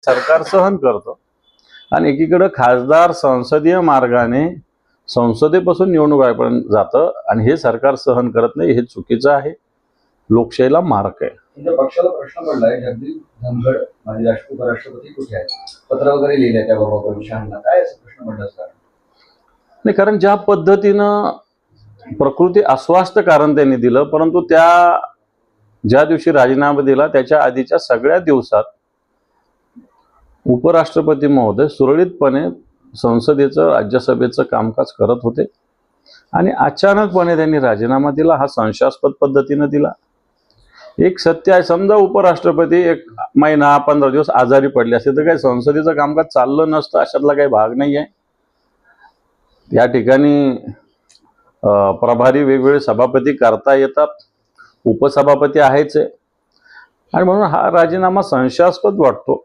सरकार सहन करतं आणि एकीकडे खासदार संसदीय मार्गाने संसदेपासून निवडणुकापर्यंत जातं आणि हे सरकार सहन करत नाही, हे चुकीचं आहे, लोकशाहीला मार्क आहे. म्हणजे पक्षाला प्रश्न पडलाय, जगदीप धनखड म्हणजे उपराष्ट्रपती कुठे आहेत, पत्र वगैरे लिहिले त्याबाबत विषयांना, काय असं प्रश्न पडला सर? नाही, कारण ज्या पद्धतीनं प्रकृती अस्वास्थ्य कारण त्यांनी दिलं, परंतु ज्या दिवशी राजीनामा दिला त्याच्या आधीच्या सगळ्या दिवसात उपराष्ट्रपती महोदय सुरळीतपणे संसदेचं राज्यसभेचं कामकाज करत होते आणि अचानकपणे त्यांनी राजीनामा दिला. हा संशयास्पद पद्धतीनं दिला. एक सत्य आहे, समजा उपराष्ट्रपती 1 महिना 15 दिवस आजारी पडले असते तर काही संसदेचं कामकाज चाललं नसतं, अशातला काही भाग नाही आहे. या ठिकाणी प्रभारी वेगवेगळे सभापती करता येतात, उपसभापती आहेच आहे आणि म्हणून हा राजीनामा संशयास्पद वाटतो.